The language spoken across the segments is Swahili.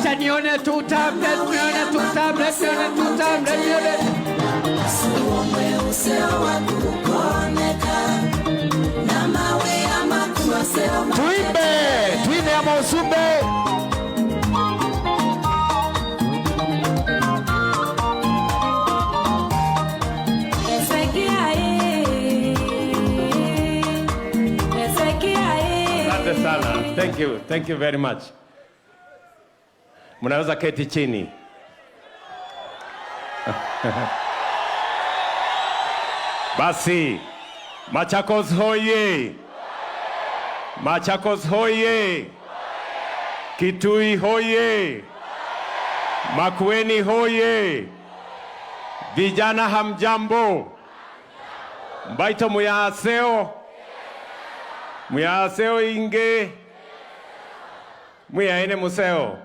Wacha nione tutam, let me nione tutam, let me nione tutam, let me nione. Tuimbe ama usumbe. Thank you very much. Mnaweza keti chini. Basi, Machakos hoye. Machakos hoye. Kitui hoye. Makueni hoye. Vijana hamjambo. Mbaito muyaseo. Muyaseo inge. Muyaene museo.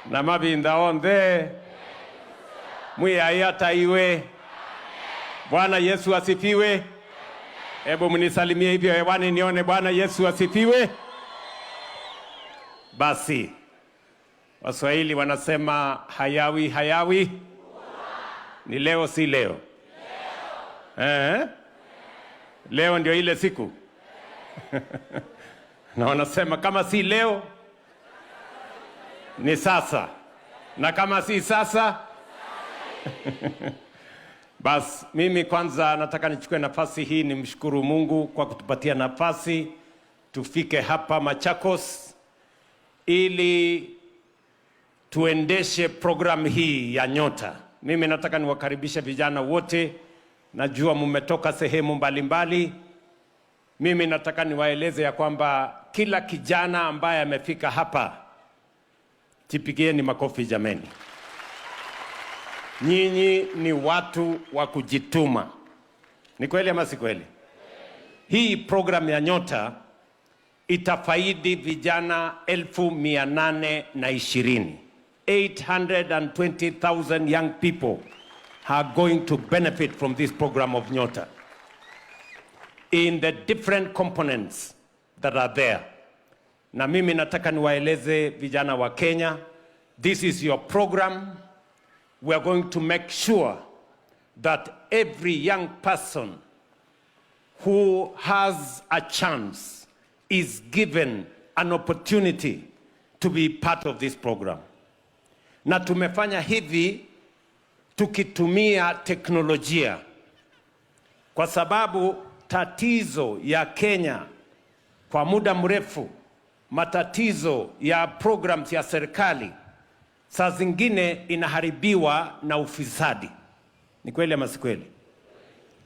Na mabinda onde. Muyayata iwe. Bwana Yesu asifiwe. Hebu mnisalimie hivyo hewani nione Bwana Yesu asifiwe. Basi, Waswahili wanasema hayawi hayawi. Ni leo si leo. Leo ndio ile siku. Na wanasema kama si leo ni sasa. Na kama si sasa bas, mimi kwanza nataka nichukue nafasi hii nimshukuru Mungu kwa kutupatia nafasi tufike hapa Machakos ili tuendeshe program hii ya Nyota. Mimi nataka niwakaribishe vijana wote. Najua mmetoka sehemu mbalimbali. Mimi nataka niwaeleze ya kwamba kila kijana ambaye amefika hapa, jipigieni makofi jameni. Nyinyi ni watu wa kujituma. Ni kweli ama si kweli? Hii program ya Nyota itafaidi vijana 820,000. 820,000 young people are going to benefit from this program of Nyota in the different components that are there. Na mimi nataka niwaeleze vijana wa Kenya, this is your program. We are going to make sure that every young person who has a chance is given an opportunity to be part of this program. Na tumefanya hivi tukitumia teknolojia, kwa sababu tatizo ya Kenya kwa muda mrefu, matatizo ya programs ya serikali saa zingine inaharibiwa na ufisadi. Ni kweli ama si kweli?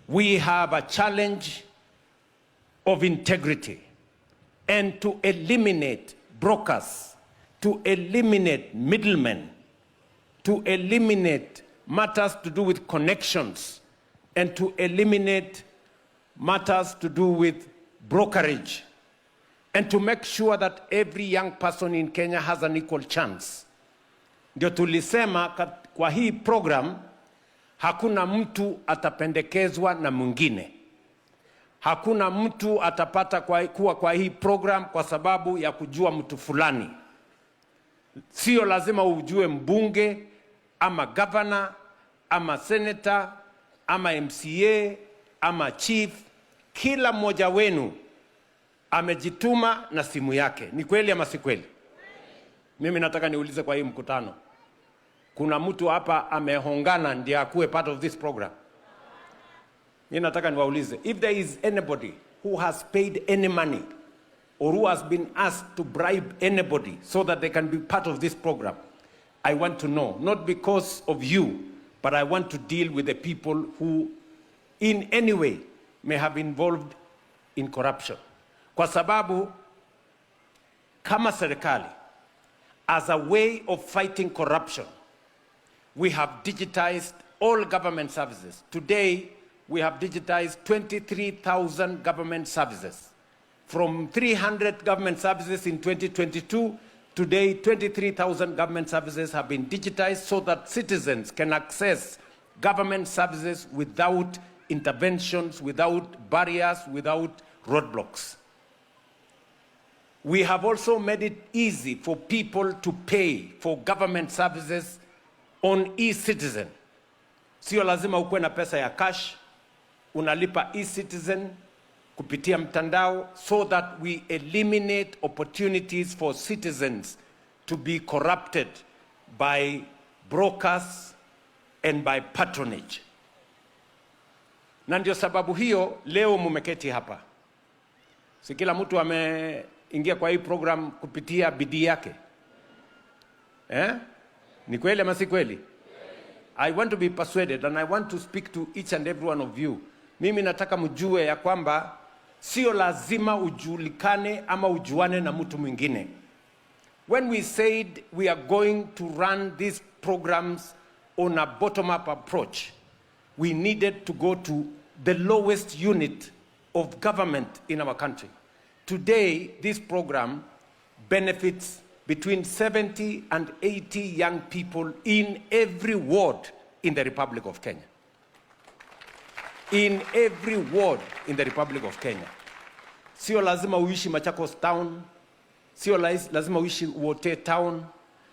We have a challenge of integrity and to eliminate brokers, to eliminate middlemen, to eliminate matters to do with connections, and to eliminate matters to do with brokerage, and to make sure that every young person in Kenya has an equal chance. Ndio tulisema kwa hii program hakuna mtu atapendekezwa na mwingine. Hakuna mtu atapata kuwa kwa hii program kwa sababu ya kujua mtu fulani. Sio lazima ujue mbunge ama governor ama senator ama MCA ama chief. Kila mmoja wenu amejituma na simu yake. Ni kweli ama si kweli? Mimi nataka niulize kwa hii mkutano, kuna mtu hapa amehongana ndiye akuwe part of this program? Mimi nataka niwaulize, if there is anybody who has paid any money or who has been asked to bribe anybody so that they can be part of this program, I want to know, not because of you, but I want to deal with the people who in any way may have involved in corruption. Kwa sababu kama serikali, as a way of fighting corruption, we have digitized all government services. Today, we have digitized 23,000 government services. From 300 government services in 2022, today 23,000 government services have been digitized so that citizens can access government services without interventions, without barriers, without roadblocks. We have also made it easy for people to pay for government services on e-citizen. Sio lazima ukuwe na pesa ya cash, unalipa e-citizen kupitia mtandao, so that we eliminate opportunities for citizens to be corrupted by brokers and by patronage. Na ndio sababu hiyo leo mumeketi hapa. Si kila mtu ameingia kwa hii program kupitia bidii yake. Ni kweli ama si kweli? I want to be persuaded, and I want to speak to each and every one of you. Mimi nataka mjue ya kwamba sio lazima ujulikane ama ujuane na mtu mwingine. When we said we are going to run these programs on a bottom-up approach, we needed to go to the lowest unit of government in our country. Today, this program benefits between 70 and 80 young people in every ward in the Republic of Kenya. In every ward in the Republic of Kenya. Sio lazima uishi Machakos town, sio lazima uishi Wote town,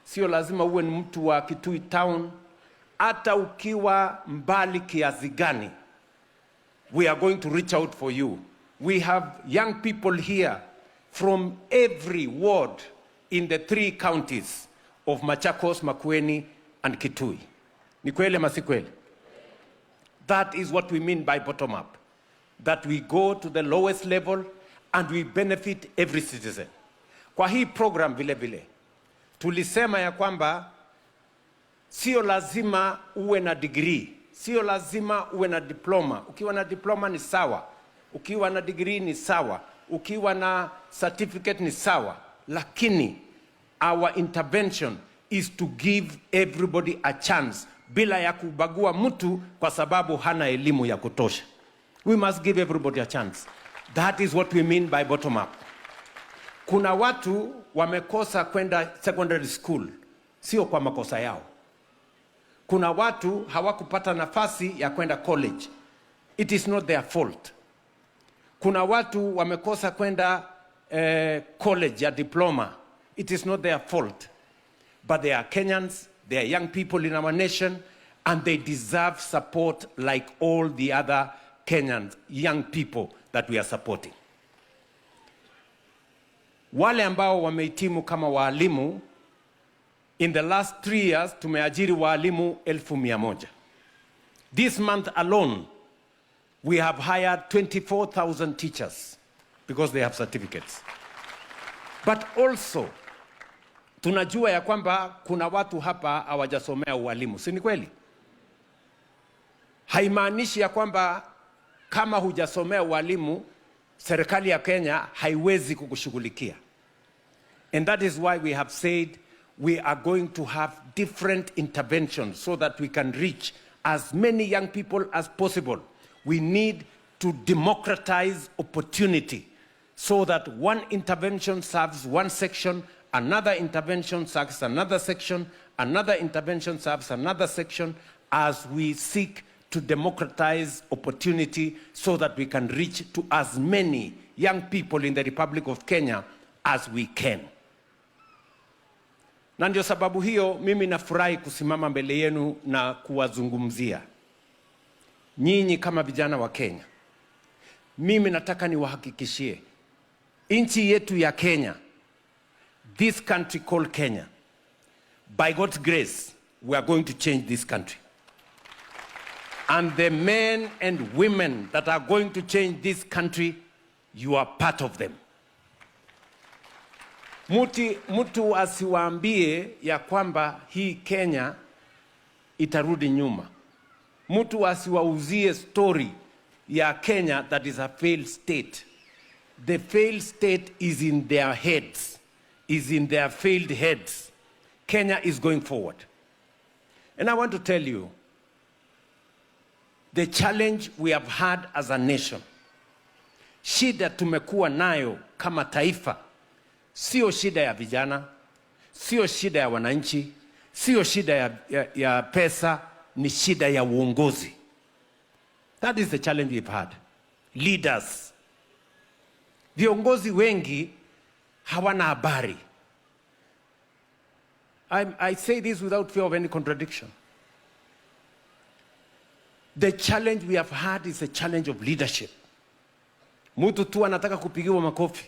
sio lazima uwe ni mtu wa Kitui town. Hata ukiwa mbali kiasi gani, we are going to reach out for you. We have young people here from every ward in the 3 counties of Machakos, Makueni, and Kitui. Ni kweli ama si kweli? That is what we mean by bottom up. That we go to the lowest level and we benefit every citizen. Kwa hii program vile vile, tulisema ya kwamba sio lazima uwe na degree, sio lazima uwe na diploma. Ukiwa na diploma ni sawa, ukiwa na degree ni sawa, ukiwa na certificate ni sawa, lakini our intervention is to give everybody a chance bila ya kubagua mtu kwa sababu hana elimu ya kutosha. We must give everybody a chance. That is what we mean by bottom up. Kuna watu wamekosa kwenda secondary school, sio kwa makosa yao. Kuna watu hawakupata nafasi ya kwenda college. It is not their fault. Kuna watu wamekosa kwenda college ya diploma. It is not their fault. But they are Kenyans, they are young people in our nation, and they deserve support like all the other Kenyans, young people that we are supporting. Wale ambao wamehitimu kama walimu, in the last 3 years, tumeajiri walimu 1,100. This month alone, we have hired 24,000 teachers because they have certificates. But also, tunajua ya kwamba kuna watu hapa hawajasomea ualimu. Si ni kweli? Haimaanishi ya kwamba kama hujasomea ualimu, serikali ya Kenya haiwezi kukushughulikia. And that is why we have said we are going to have different interventions so that we can reach as many young people as possible. We need to democratize opportunity so that one intervention serves one section, another intervention serves another section, another intervention serves another section, as we seek to democratize opportunity so that we can reach to as many young people in the Republic of Kenya as we can. Na ndio sababu hiyo mimi nafurahi kusimama mbele yenu na kuwazungumzia nyinyi kama vijana wa Kenya. Mimi nataka niwahakikishie nchi yetu ya Kenya, this country called Kenya, by God's grace, we are going to change this country. And the men and women that are going to change this country, you are part of them. Mtu asiwaambie ya kwamba hii Kenya itarudi nyuma. Mtu asiwauzie story ya Kenya that is a failed state. The failed state is in their heads, is in their failed heads. Kenya is going forward. And I want to tell you, the challenge we have had as a nation, shida tumekuwa nayo kama taifa, sio shida ya vijana, sio shida ya wananchi, sio shida ya pesa, ni shida ya uongozi. That is the challenge we've had. Leaders. Viongozi wengi hawana habari. I say this without fear of any contradiction. The challenge we have had is a challenge of leadership. Mtu tu anataka kupigiwa makofi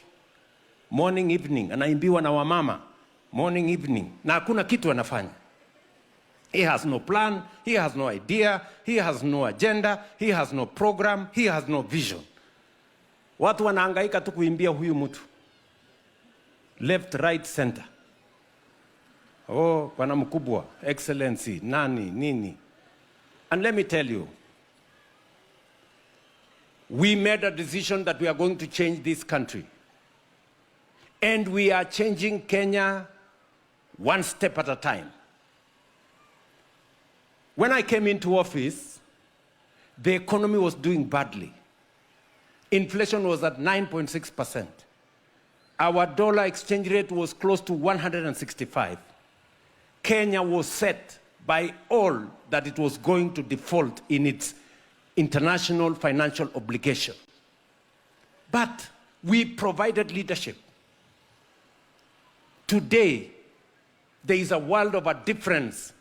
morning evening, anaimbiwa na wamama morning evening, na hakuna kitu anafanya. He has no plan, he has no idea, he has no agenda, he has no program, he has no vision. Watu wanahangaika tu kuimbia huyu mtu. Left, right, center. Oh, bwana mkubwa, excellency, nani, nini. And let me tell you, we made a decision that we are going to change this country. And we are changing Kenya one step at a time. When I came into office, the economy was doing badly. Inflation was at 9.6%. Our dollar exchange rate was close to 165. Kenya was set by all that it was going to default in its international financial obligation. But we provided leadership. Today, there is a world of a difference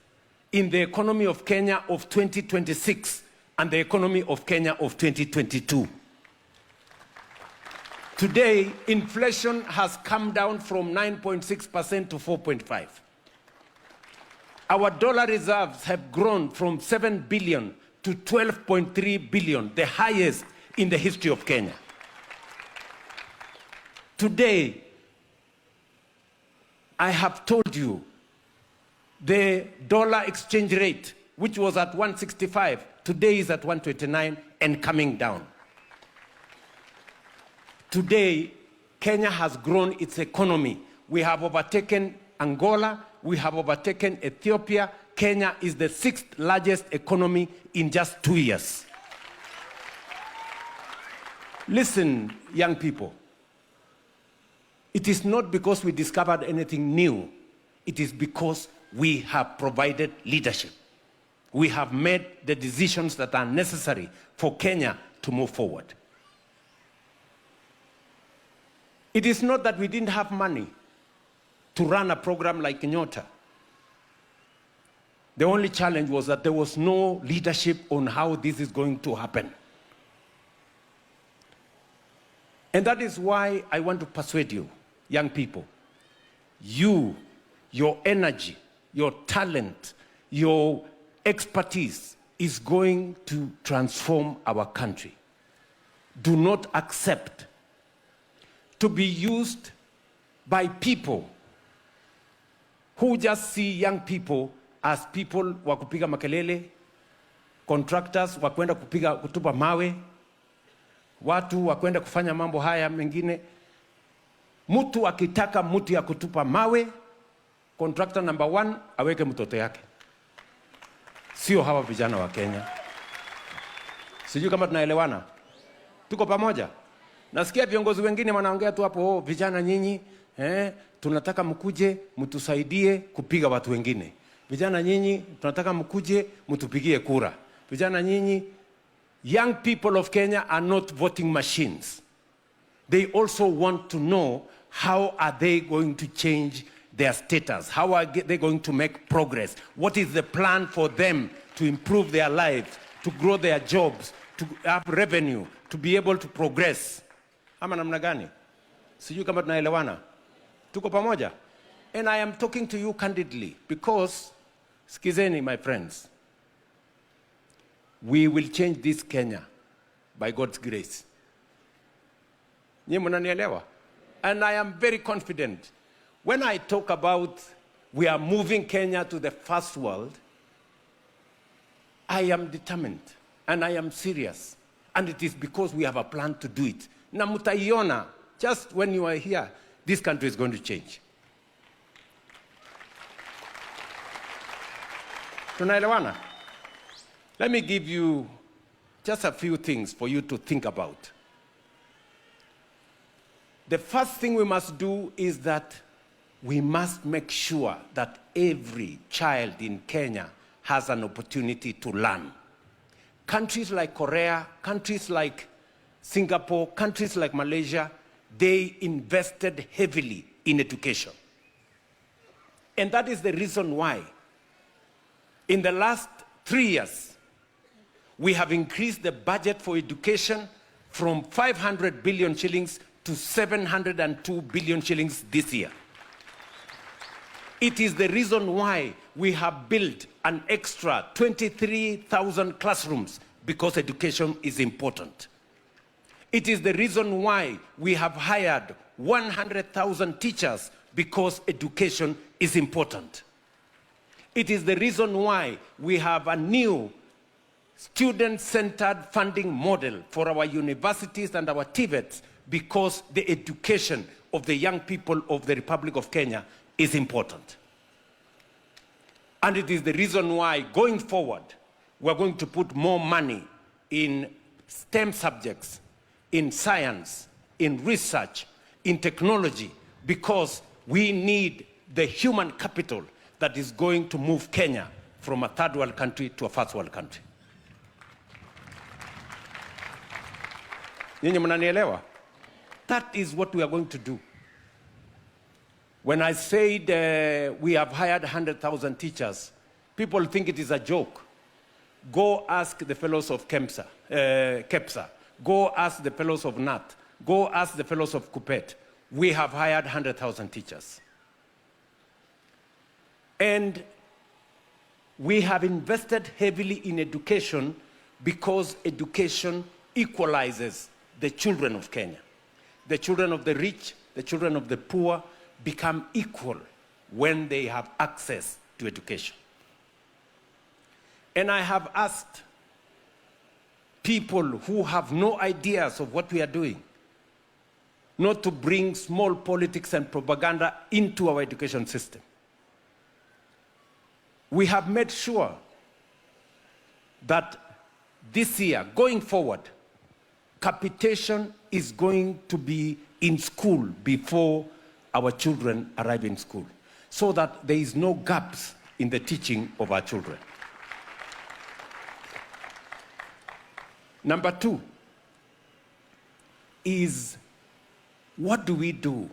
in the economy of Kenya of 2026 and the economy of Kenya of 2022. Today, inflation has come down from 9.6% to 4.5%. Our dollar reserves have grown from 7 billion to 12.3 billion, the highest in the history of Kenya. Today, I have told you, the dollar exchange rate, which was at 165, today is at 129 and coming down. Today, Kenya has grown its economy. We have overtaken Angola, we have overtaken Ethiopia. Kenya is the 6th largest economy in just 2 years. Listen, young people, it is not because we discovered anything new. It is because we have provided leadership. We have made the decisions that are necessary for Kenya to move forward. It is not that we didn't have money to run a program like Nyota. The only challenge was that there was no leadership on how this is going to happen. And that is why I want to persuade you, young people, you, your energy, your talent, your expertise is going to transform our country. Do not accept to be used by people who just see young people as people wa kupiga makelele, contractors wa kwenda kutupa mawe, watu wa kwenda kufanya mambo haya mengine. Mtu akitaka mtu ya kutupa mawe, contractor number 1 aweke mtoto yake. Sio hawa vijana wa Kenya. Sijui kama tunaelewana. Tuko pamoja? Nasikia viongozi wengine wanaongea tu hapo, vijana nyinyi, tunataka mkuje mtusaidie kupiga watu wengine. Vijana nyinyi, tunataka mkuje mtupigie kura. Vijana nyinyi, young people of Kenya are not voting machines. They also want to know how are they going to change their status? How are they going to make progress? What is the plan for them to improve their lives, to grow their jobs, to have revenue, to be able to progress? Ama namna gani? Sijui kama tunaelewana. Tuko pamoja? And I am talking to you candidly because, skizeni my friends, we will change this Kenya by God's grace. Nyinyi mnanielewa? And I am very confident. When I talk about we are moving Kenya to the first world, I am determined and I am serious. And it is because we have a plan to do it. Na mutaiona, just when you are here, this country is going to change. Tunaelewana? Let me give you just a few things for you to think about. The first thing we must do is that we must make sure that every child in Kenya has an opportunity to learn. Countries like Korea, countries like Singapore, countries like Malaysia, they invested heavily in education. And that is the reason why in the last 3 years, we have increased the budget for education from 500 billion shillings to 702 billion shillings this year. It is the reason why we have built an extra 23,000 classrooms, because education is important. It is the reason why we have hired 100,000 teachers, because education is important. It is the reason why we have a new student-centered funding model for our universities and our TVETs, because the education of the young people of the Republic of Kenya is important. And it is the reason why, going forward, we're going to put more money in STEM subjects, in science, in research, in technology, because we need the human capital that is going to move Kenya from a third world country to a first world country. Nyinyi mnanielewa? That is what we are going to do. When I said we have hired 100,000 teachers, people think it is a joke. Go ask the fellows of KEPSA. Go ask the fellows of NAT. Go ask the fellows of KUPPET. We have hired 100,000 teachers. And we have invested heavily in education, because education equalizes the children of Kenya. The children of the rich, the children of the poor become equal when they have access to education. And I have asked people who have no ideas of what we are doing not to bring small politics and propaganda into our education system. We have made sure that this year, going forward, capitation is going to be in school before our children arrive in school, so that there is no gaps in the teaching of our children. Number 2 is, what do we do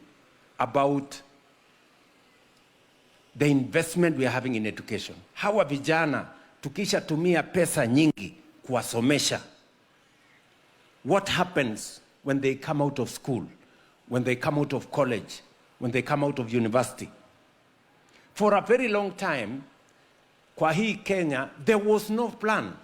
about the investment we are having in education? Hawa vijana tukisha tumia pesa nyingi kuwasomesha, what happens when they come out of school, when they come out of college, when they come out of university? For a very long time, kwa hii Kenya, there was no plan.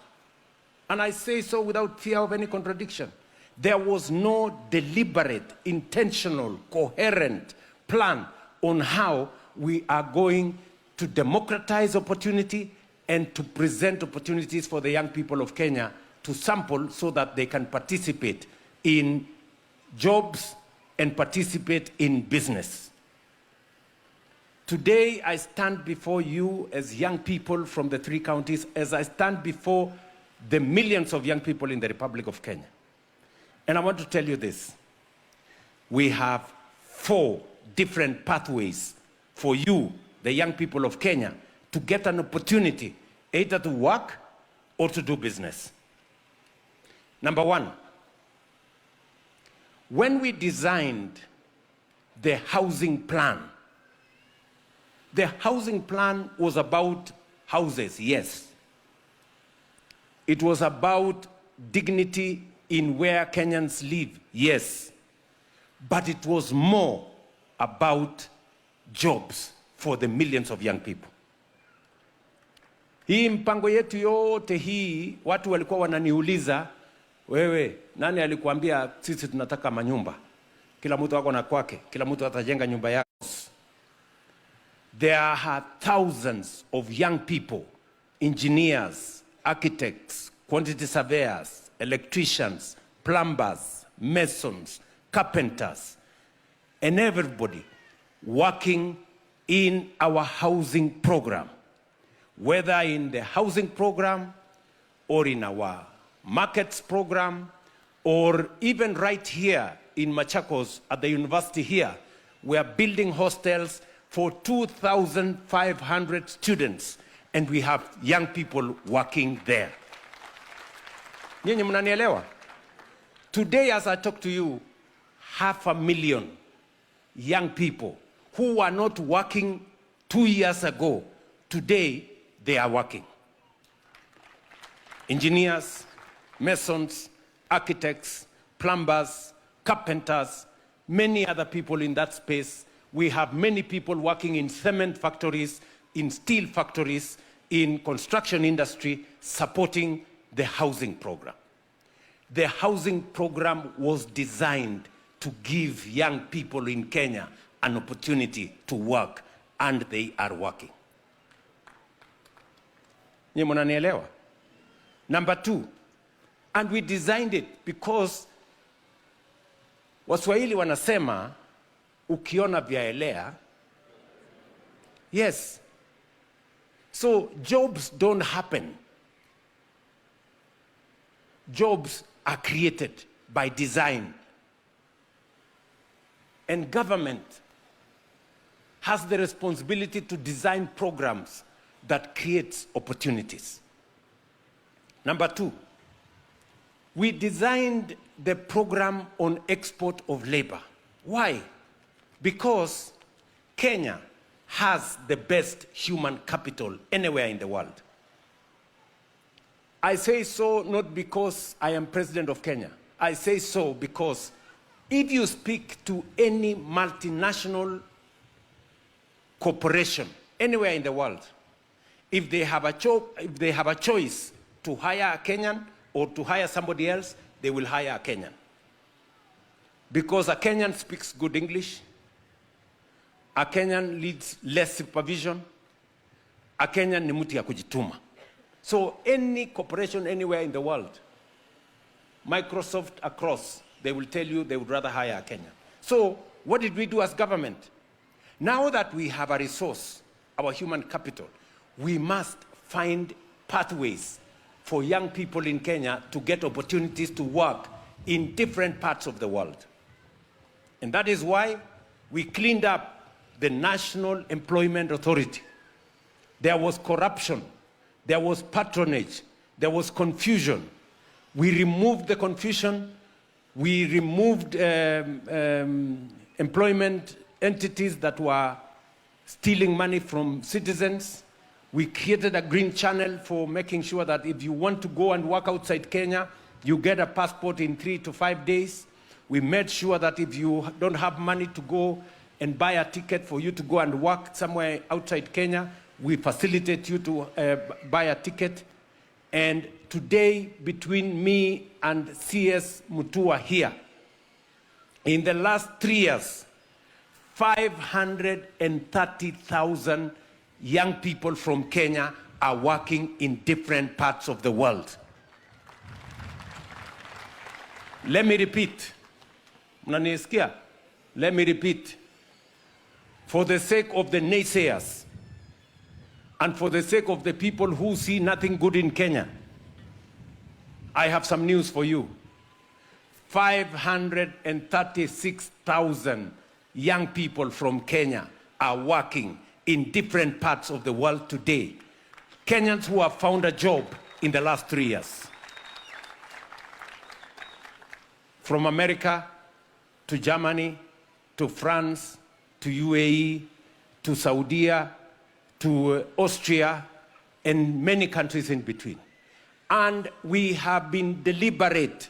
And I say so without fear of any contradiction. There was no deliberate, intentional, coherent plan on how we are going to democratize opportunity and to present opportunities for the young people of Kenya to sample, so that they can participate in jobs and participate in business. Today, I stand before you as young people from the 3 counties, as I stand before the millions of young people in the Republic of Kenya. And I want to tell you this. We have 4 different pathways for you, the young people of Kenya, to get an opportunity either to work or to do business. Number 1, when we designed the housing plan was about houses, yes. It was about dignity in where Kenyans live, yes. But it was more about jobs for the millions of young people. Hii mpango yetu yote hii, watu walikuwa wananiuliza, wewe, nani alikuambia sisi tunataka manyumba? Kila mtu wako na kwake, kila mtu atajenga nyumba yake. There are thousands of young people, engineers, architects, quantity surveyors, electricians, plumbers, masons, carpenters, and everybody working in our housing program, whether in the housing program or in our markets program, or even right here in Machakos at the university here. We are building hostels for 2,500 students, and we have young people working there. Nyinyi mnanielewa? Today, as I talk to you, 500,000 young people who were not working 2 years ago. Today, they are working. Engineers, masons, architects, plumbers, carpenters, many other people in that space. We have many people working in cement factories, in steel factories, in construction industry, supporting the housing program. The housing program was designed to give young people in Kenya an opportunity to work, and they are working. Nye mnanielewa? Number 2, and we designed it because Waswahili wanasema ukiona vyaelea. Yes. So jobs don't happen. Jobs are created by design. And government has the responsibility to design programs that create opportunities. Number 2, we designed the program on export of labor. Why? Because Kenya has the best human capital anywhere in the world. I say so not because I am president of Kenya. I say so because if you speak to any multinational corporation anywhere in the world, if they have a choice to hire a Kenyan or to hire somebody else, they will hire a Kenyan. Because a Kenyan speaks good English, a Kenyan needs less supervision, a Kenyan ni mtu ya kujituma. So any corporation anywhere in the world, Microsoft across, they will tell you they would rather hire a Kenyan. So what did we do as government? Now that we have a resource, our human capital, we must find pathways for young people in Kenya to get opportunities to work in different parts of the world. And that is why we cleaned up the National Employment Authority. There was corruption, there was patronage, there was confusion. We removed the confusion, we removed employment entities that were stealing money from citizens. We created a green channel for making sure that if you want to go and work outside Kenya, you get a passport in 3 to 5 days. We made sure that if you don't have money to go and buy a ticket for you to go and work somewhere outside Kenya, we facilitate you to buy a ticket. And today, between me and CS Mutua here, in the last 3 years, 530,000 young people from Kenya are working in different parts of the world. Let me repeat. Mnanisikia? Let me repeat. For the sake of the naysayers and for the sake of the people who see nothing good in Kenya, I have some news for you. 536,000 young people from Kenya are working in different parts of the world today. Kenyans who have found a job in the last 3 years. From America to Germany, to France, to UAE, to Saudi, to Austria, and many countries in between. And we have been deliberate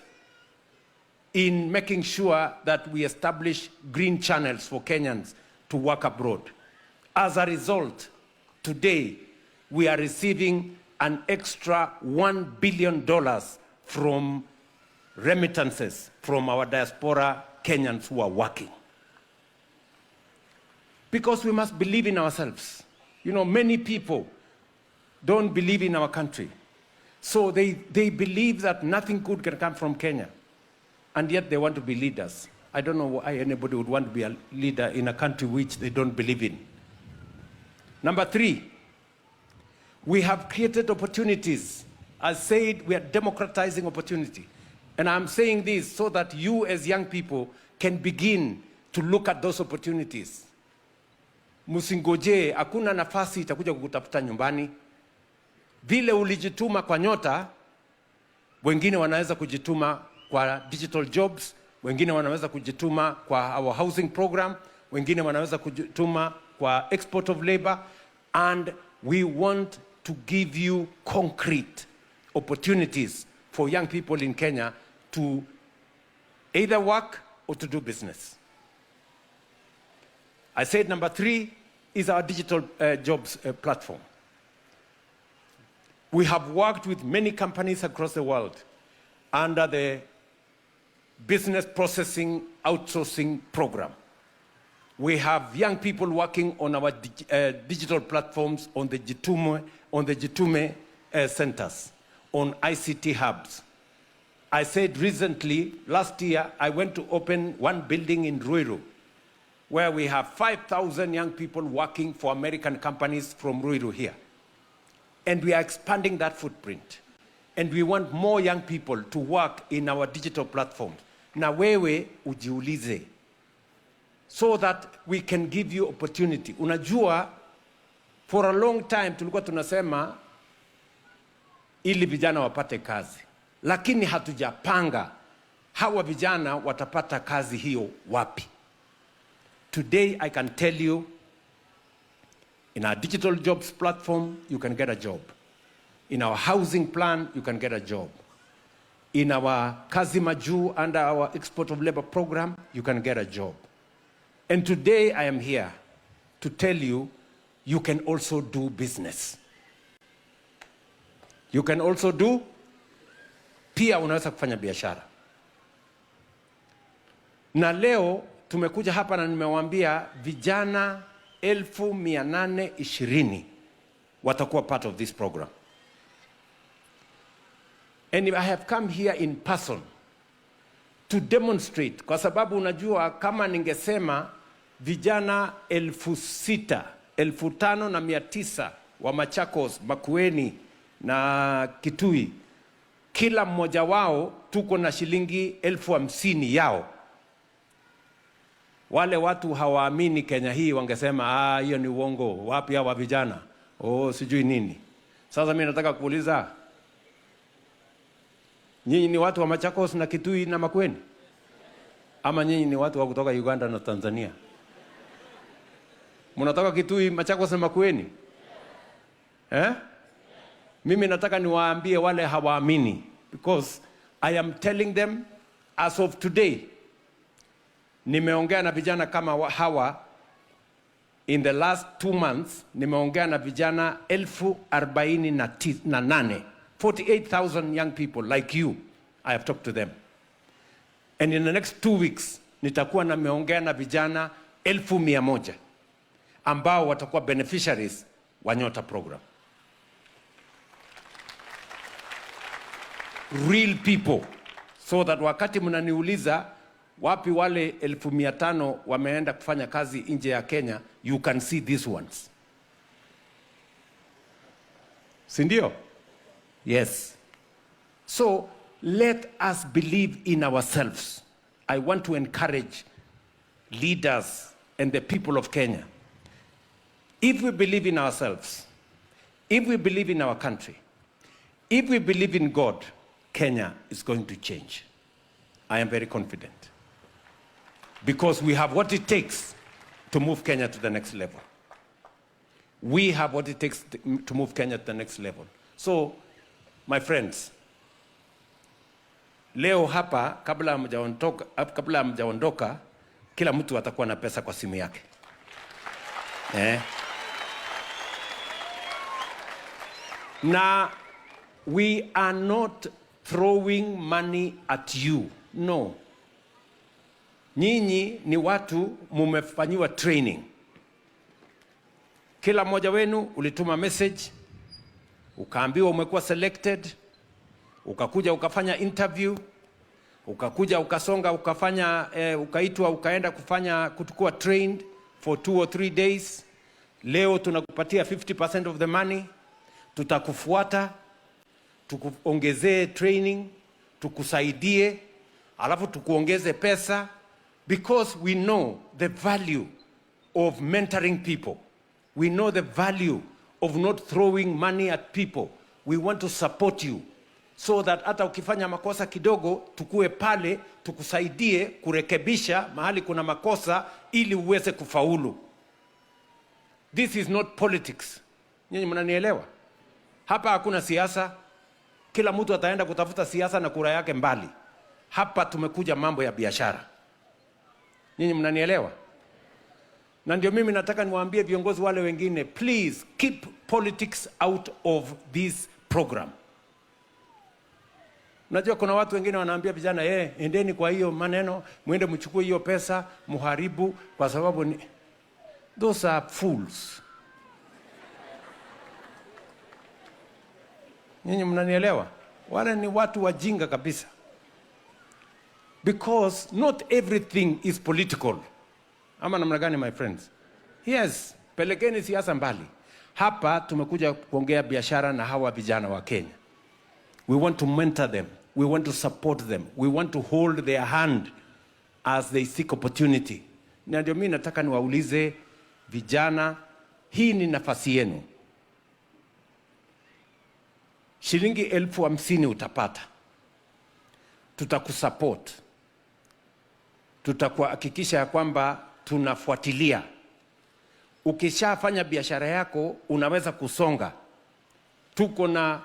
in making sure that we establish green channels for Kenyans to work abroad. As a result, today we are receiving an extra $1 billion from remittances from our diaspora Kenyans who are working. Because we must believe in ourselves. You know, many people don't believe in our country. So they believe that nothing good can come from Kenya. And yet they want to be leaders. I don't know why anybody would want to be a leader in a country which they don't believe in. Number 3, we have created opportunities. As said, we are democratizing opportunity. And I'm saying this so that you as young people can begin to look at those opportunities. Musingoje, hakuna nafasi itakuja kukutafuta nyumbani. Vile ulijituma kwa nyota, wengine wanaweza kujituma kwa digital jobs, wengine wanaweza kujituma kwa our housing program, wengine wanaweza kujituma kwa export of labor, and we want to give you concrete opportunities for young people in Kenya to either work or to do business. I said number 3 is our digital jobs platform. We have worked with many companies across the world under the business processing outsourcing program. We have young people working on our digital platforms, on the Jitume centers, on ICT hubs. I said recently, last year, I went to open one building in Ruto, where we have 5,000 young people working for American companies from Ruto here. And we are expanding that footprint. And we want more young people to work in our digital platforms. Na wewe ujiulize, so that we can give you opportunity. Unajua, for a long time tulikuwa tunasema ili vijana wapate kazi, lakini hatujapanga hawa vijana watapata kazi hiyo wapi. Today I can tell you, in our digital jobs platform, you can get a job. In our housing plan, you can get a job. In our Kazi Maju, under our export of labor program, you can get a job. And today I am here to tell you, you can also do business. You can also do, pia unaweza kufanya biashara. Na leo tumekuja hapa na nimewaambia vijana 820 watakuwa part of this program. And I have come here in person to demonstrate, kwa sababu unajua kama ningesema vijana 6,000, 5,900 wa Machakos, Makueni na Kitui, kila mmoja wao tuko na shilingi 50,000 yao. Wale watu hawaamini Kenya hii wangesema hiyo ni uongo, wapi hawa vijana, sijui nini. Sasa mimi nataka kuuliza, nyinyi ni watu wa Machakos na Kitui na Makueni? Ama nyinyi ni watu wa kutoka Uganda na Tanzania? Mnatoka Kitui, Machakos na Makueni? Mimi nataka niwaambie wale hawaamini, because I am telling them as of today. Nimeongea na vijana kama hawa in the last 2 months, nimeongea na vijana 48,000, 48,000 young people like you. I have talked to them. And in the next 2 weeks, nitakuwa nimeongea na vijana 100,000 ambao watakuwa beneficiaries wa Nyota program. Real people, so that wakati mnaniuliza wapi wale 500,000 wameenda kufanya kazi nje ya Kenya, you can see these ones. Sindio? Yes. So let us believe in ourselves. I want to encourage leaders and the people of Kenya. If we believe in ourselves, if we believe in our country, if we believe in God, Kenya is going to change. I am very confident. Because we have what it takes to move Kenya to the next level. We have what it takes to move Kenya to the next level. So, my friends, leo hapa kabla hamjaondoka, kila mtu atakuwa na pesa kwa simu yake. Now, we are not throwing money at you. No. Nyinyi ni watu mumefanyiwa training. Kila mmoja wenu ulituma message, ukaambiwa umekuwa selected, ukakuja ukafanya interview, ukakuja ukasonga ukafanya ukaitwa ukaenda kutukua trained for 2 or 3 days. Leo tunakupatia 50% of the money. Tutakufuata, tukuongezee training, tukusaidie, alafu tukuongeze pesa, because we know the value of mentoring people. We know the value of not throwing money at people. We want to support you. so that hata ukifanya makosa kidogo tukue pale tukusaidie kurekebisha mahali kuna makosa ili uweze kufaulu. This is not politics. Nyinyi mnanielewa? Hapa hakuna siasa. Kila mtu ataenda kutafuta siasa na kura yake mbali. Hapa tumekuja mambo ya biashara. Nyinyi mnanielewa? Na ndio mimi nataka niwaambie viongozi wale wengine, please keep politics out of this program. Unajua kuna watu wengine wanaambia vijana, endeni kwa hiyo maneno, muende mchukue hiyo pesa, muharibu kwa sababu ni... Those are fools. Nyinyi mnanielewa? Wale ni watu wajinga kabisa. Because not everything is political. Ama namna gani, my friends? Yes, pelekeni siasa mbali. Hapa tumekuja kuongea biashara na hawa vijana wa Kenya. We want to mentor them. We want to support them. We want to hold their hand as they seek opportunity. Na ndio mimi nataka niwaulize vijana, hii ni nafasi yenu. Shilingi 50,000 utapata. Tutakusupport. Tutakuhakikisha ya kwamba tunafuatilia. Ukishafanya biashara yako unaweza kusonga. Tuko na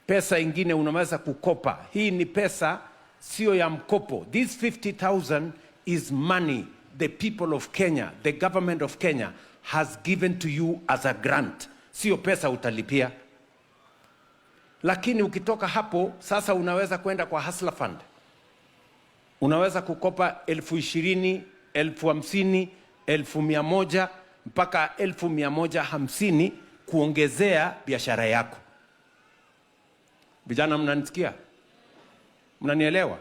pesa ingine unaweza kukopa. Hii ni pesa sio ya mkopo. This 50,000 is money the people of Kenya, the government of Kenya has given to you as a grant. Sio pesa utalipia. Lakini ukitoka hapo sasa unaweza kwenda kwa Hustler Fund. Unaweza kukopa 20,000, 50,000, 100,000 mpaka 150,000 kuongezea biashara yako. Vijana mnanisikia? Mnanielewa?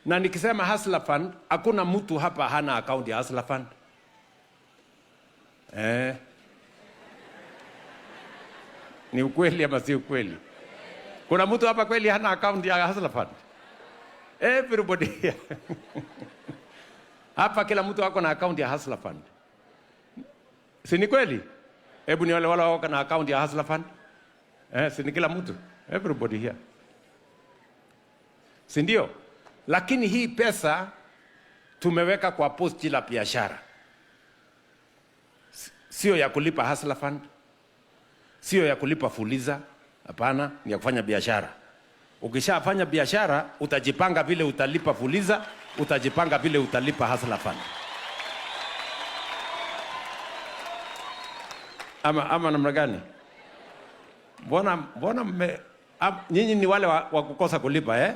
Na nikisema Hustler Fund, hakuna mtu hapa hana account ya Hustler Fund. Ni ukweli ama si ukweli? Kuna mtu hapa kweli hana account ya Hustler Fund? Everybody here. Hapa kila mtu wako na account ya Hustler Fund. Si ni kweli? Hebu ni wale wako na account ya Hustler Fund? Si ni kila mtu? Everybody here. Si ndio? Lakini hii pesa tumeweka kwa posti la biashara. Sio ya kulipa Hustler Fund. Sio ya kulipa Fuliza. Hapana, ni ya kufanya biashara. Ukishafanya biashara, utajipanga vile utalipa Fuliza, utajipanga vile utalipa Hustler Fund. Ama namna gani? Mbona nyinyi ni wale wa kukosa kulipa,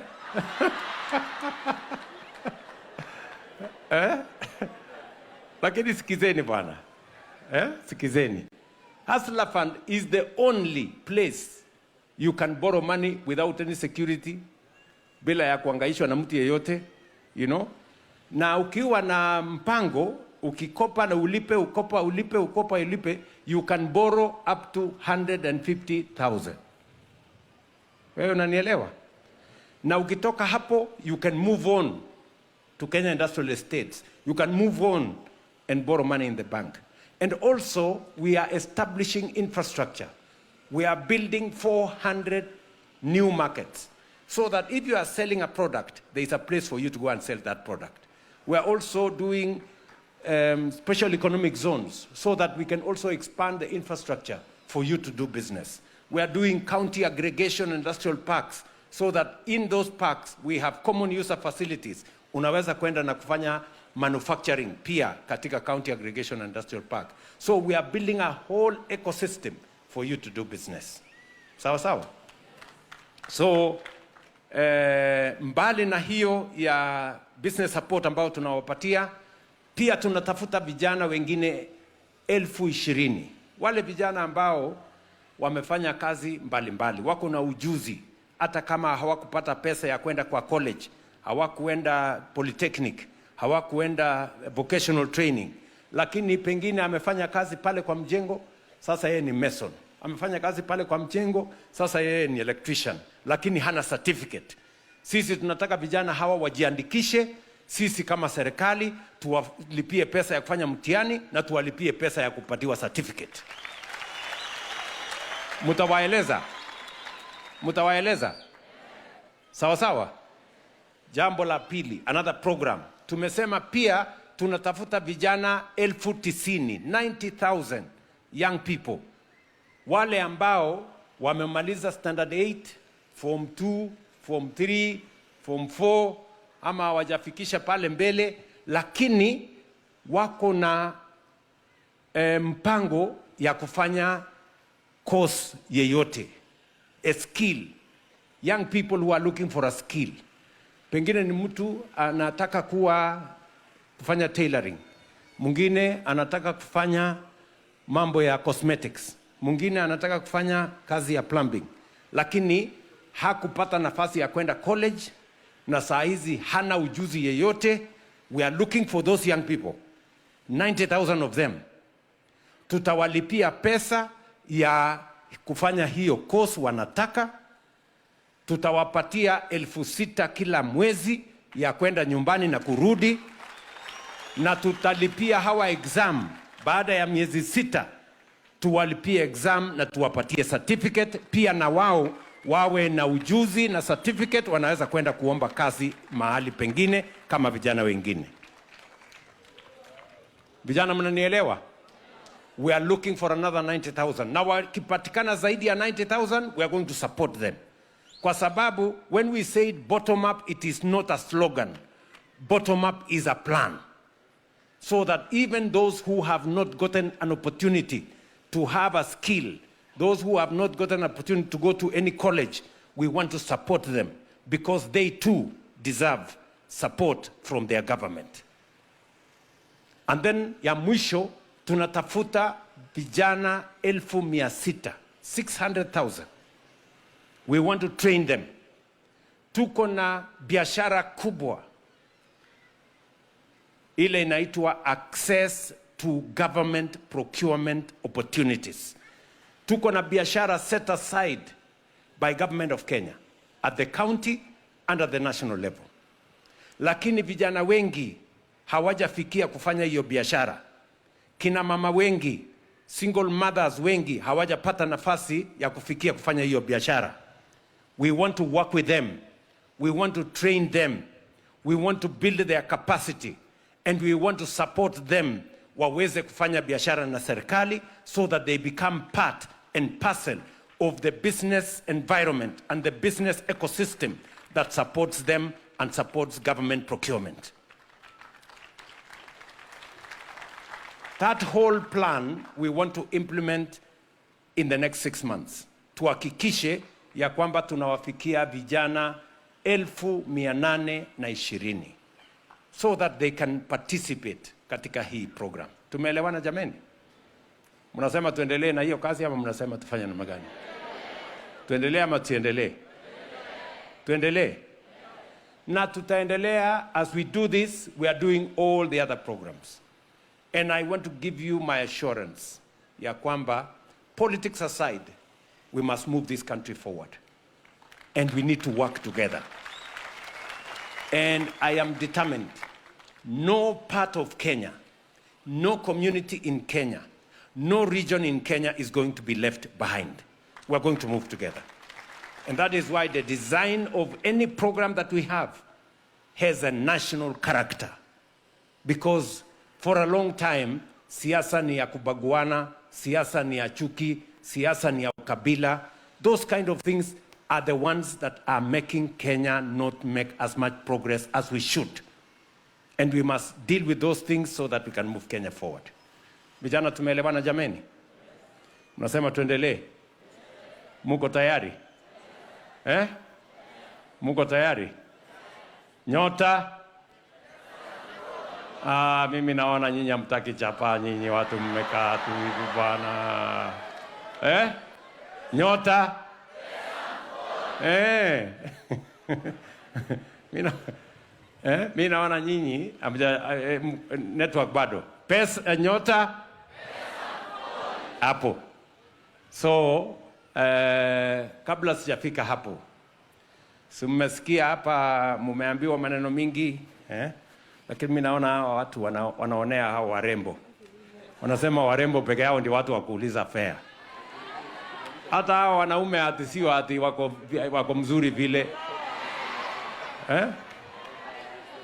Lakini sikizeni bwana. Sikizeni. Hustler Fund is the only place you can borrow money without any security, bila ya kuangaishwa na mtu yeyote, you know. Na ukiwa na mpango, ukikopa na ulipe, ukopa ulipe, you can borrow up to 150,000. Wewe unanielewa? Na ukitoka hapo, you can move on to Kenya Industrial Estates. You can move on and borrow money in the bank. And also, we are establishing infrastructure. We are building 400 new markets, so that if you are selling a product, there is a place for you to go and sell that product. We are also doing special economic zones, so that we can also expand the infrastructure for you to do business. We are doing county aggregation industrial parks, so that in those parks we have common user facilities. Unaweza kwenda na kufanya manufacturing pia katika county aggregation industrial park. So we are building a whole ecosystem for you to do business. Sawa sawa? So mbali na hiyo ya business support ambao tunawapatia, pia tunatafuta vijana wengine 20,000. Wale vijana ambao wamefanya kazi mbalimbali, wako na ujuzi, hata kama hawakupata pesa ya kwenda kwa college, hawakuenda polytechnic, hawakuenda vocational training, lakini pengine amefanya kazi pale kwa mjengo, sasa yeye ni mason. Amefanya kazi pale kwa mjengo, sasa yeye ni electrician, lakini hana certificate. Sisi tunataka vijana hawa wajiandikishe, sisi kama serikali tuwalipie pesa ya kufanya mtihani na tuwalipie pesa ya kupatiwa certificate. Mutawaeleza. Sawa sawa. Jambo la pili, another program. Tumesema pia tunatafuta vijana 90,000 young people. Wale ambao wamemaliza standard 8, form 2, form 3, form 4 ama hawajafikisha pale mbele, lakini wako na mpango ya kufanya course yeyote, a skill. Young people who are looking for a skill. Pengine ni mtu anataka kufanya tailoring, mwingine anataka kufanya mambo ya cosmetics, mwingine anataka kufanya kazi ya plumbing, lakini hakupata nafasi ya kwenda college na saa hizi hana ujuzi yeyote. We are looking for those young people, 90,000 of them. Tutawalipia pesa ya kufanya hiyo course wanataka. Tutawapatia 6,000 kila mwezi ya kwenda nyumbani na kurudi, na tutalipia hawa exam baada ya miezi 6. Tuwalipie exam na tuwapatie certificate pia, na wao wawe na ujuzi na certificate, wanaweza kwenda kuomba kazi mahali pengine kama vijana wengine. Vijana, mnanielewa? We are looking for another 90,000. Na wakipatikana zaidi ya 90,000, we are going to support them. Kwa sababu when we say bottom up, it is not a slogan. Bottom up is a plan. So that even those who have not gotten an opportunity to have a skill, those who have not gotten an opportunity to go to any college, we want to support them because they too deserve support from their government. And then ya mwisho, tunatafuta vijana 600,000, 600,000. We want to train them. Tuko na biashara kubwa ile inaitwa access to government procurement opportunities. Tuko na biashara set aside by government of Kenya at the county and at the national level. Lakini vijana wengi hawajafikia kufanya hiyo biashara. Kina mama wengi, single mothers wengi hawajapata nafasi ya kufikia kufanya hiyo biashara. We want to work with them. We want to train them. We want to build their capacity. And we want to support them waweze kufanya biashara na serikali so that they become part and parcel of the business environment and the business ecosystem that supports them and supports government procurement. That whole plan we want to implement in the next 6 months. Tuhakikishe ya kwamba tunawafikia vijana 820,000 so that they can participate katika hii program. Tumeelewana jameni? Mnasema tuendelee na hiyo kazi ama mnasema tufanye namna gani? Tuendelee ama tuendelee? Tuendelee. Na tutaendelea. As we do this, we are doing all the other programs. And I want to give you my assurance ya kwamba, politics aside, we must move this country forward. And we need to work together. And I am determined. No part of Kenya, no community in Kenya, no region in Kenya is going to be left behind. We're going to move together. And that is why the design of any program that we have has a national character. Because for a long time, siasa ni ya kubaguana, siasa ni ya chuki, siasa ni ya ukabila. Those kind of things are the ones that are making Kenya not make as much progress as we should. And we must deal with those things so that we can move Kenya forward. Vijana, tumeelewana jameni? Mnasema tuendelee? Muko tayari? Muko tayari? Nyota? Mimi naona nyinyi hamtaki chapa, nyinyi watu mmekaa tu hivi bwana. Nyota? Mimi naona nyinyi network bado. Pesa nyota? Hapo. So, kabla sijafika hapo, si mmesikia hapa mumeambiwa maneno mingi, lakini mimi naona hawa watu wanaonea hao warembo. Wanasema warembo peke yao ndio watu wa kuuliza fare. Hata hao wanaume ati sio ati wako mzuri vile.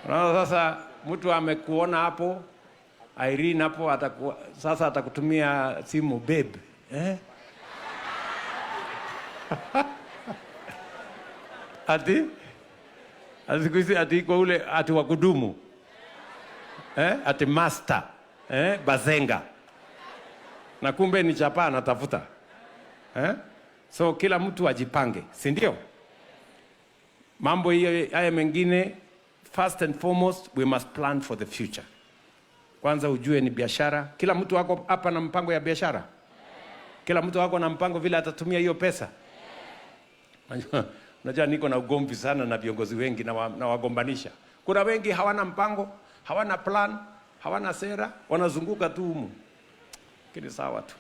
Unaona sasa mtu amekuona hapo, Irene hapo sasa atakutumia simu babe. Ati kwa ule ati wakudumu. Ati master. Bazenga. Na kumbe ni chapa anatafuta. So kila mtu ajipange, si ndio? Mambo hiyo haya mengine, first and foremost we must plan for the future. Kwanza ujue ni biashara. Kila mtu wako hapa na mpango ya biashara. Kila mtu wako na mpango vile atatumia hiyo pesa. Unajua niko na ugomvi sana na viongozi wengi na wagombanisha. Kuna wengi hawana mpango, hawana plan, hawana sera, wanazunguka tu humu. Kile sawa tu.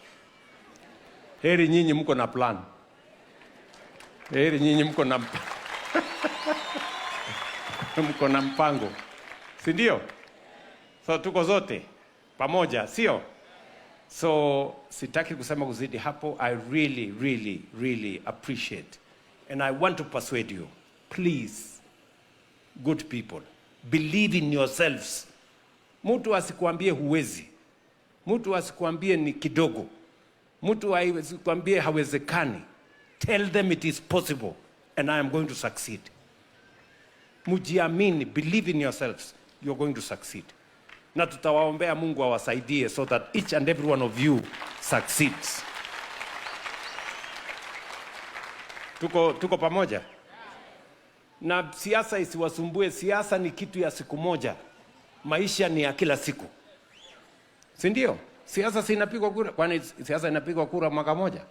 Heri nyinyi mko na plan. Heri nyinyi mko na mko na mpango. Si ndio? So tuko zote pamoja, sio? So sitaki kusema kuzidi hapo. I really appreciate and I want to persuade you. Please, good people, believe in yourselves. Mtu asikuambie huwezi. Mtu asikuambie ni kidogo. Mtu asikuambie hawezekani. Tell them it is possible and I am going to succeed. Mujiamini, believe in yourselves. You're going to succeed. Na tutawaombea Mungu awasaidie so that each and every one of you succeeds. Tuko pamoja? Na siasa isiwasumbue. Siasa ni kitu ya siku moja. Maisha ni ya kila siku. Si ndio? Siasa si inapigwa kura. Kwani siasa inapigwa kura mwaka moja?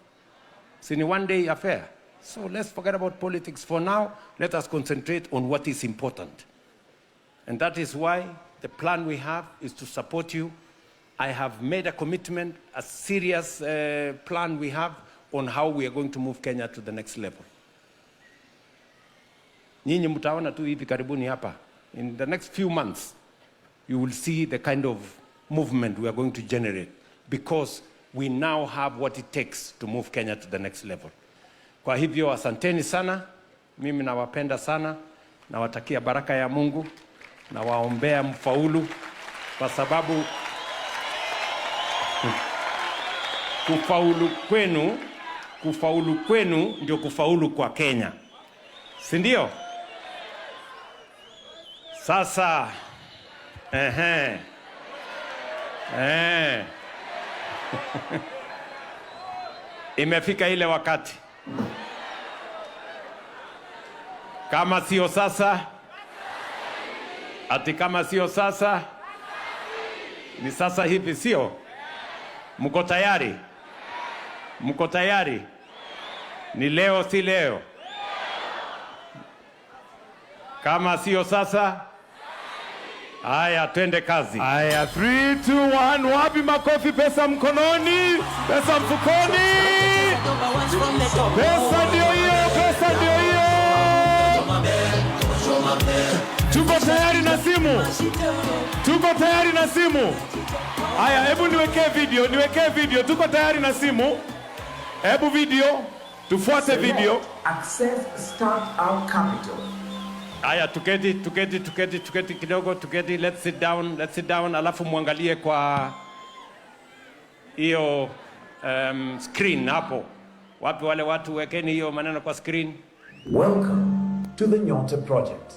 Si ni one day affair. So let's forget about politics for now. Let us concentrate on what is important. And that is why the plan we have is to support you. I have made a commitment, a serious plan we have on how we are going to move Kenya to the next level. Nyinyi mtaona tu hivi karibuni hapa. In the next few months, you will see the kind of movement we are going to generate because we now have what it takes to move Kenya to the next level. Kwa hivyo asanteni sana. Mimi nawapenda sana. Nawatakia baraka ya Mungu. Na waombea mfaulu kwa sababu kufaulu kwenu ndio kufaulu kwa Kenya. Si ndio? Sasa imefika ile wakati. Kama sio sasa, ati kama sio sasa, ni sasa hivi, sio? Mko tayari? Mko tayari? Ni leo si leo? Kama sio sasa, haya twende kazi. Haya, 3, 2, 1, wapi makofi? Pesa mkononi, pesa mfukoni. Pesa ndio hiyo, pesa ndio hiyo. Tuko tayari na simu. Tuko tayari na simu. Haya, hebu niwekee video, Tuko tayari na simu. Hebu video, tufuate video. Access Startup Capital. Haya, tuketi kidogo, tuketi. Let's sit down, alafu muangalie kwa hiyo screen hapo. Wapi wale watu, wekeni hiyo maneno kwa screen. Welcome to the Nyota Project.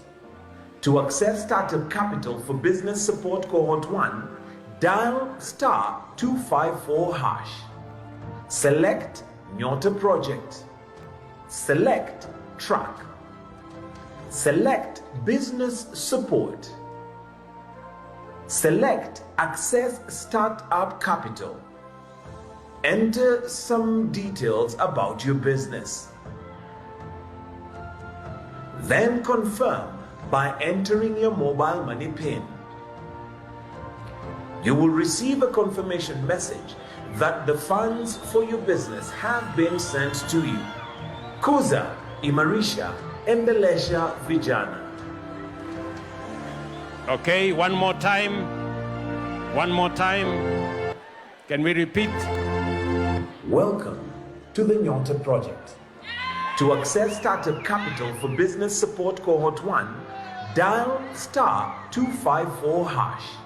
To access startup capital for business support cohort 1, dial *254#. Select Nyota Project. Select Track. Select Business Support. Select Access Startup Capital. Enter some details about your business. Then confirm by entering your mobile money PIN. You will receive a confirmation message that the funds for your business have been sent to you. Kuza, Imarisha, Endelesha, Vijana. Okay, one more time. Can we repeat? Welcome to the Nyota Project. To access startup capital for business support cohort 1, dial *254#.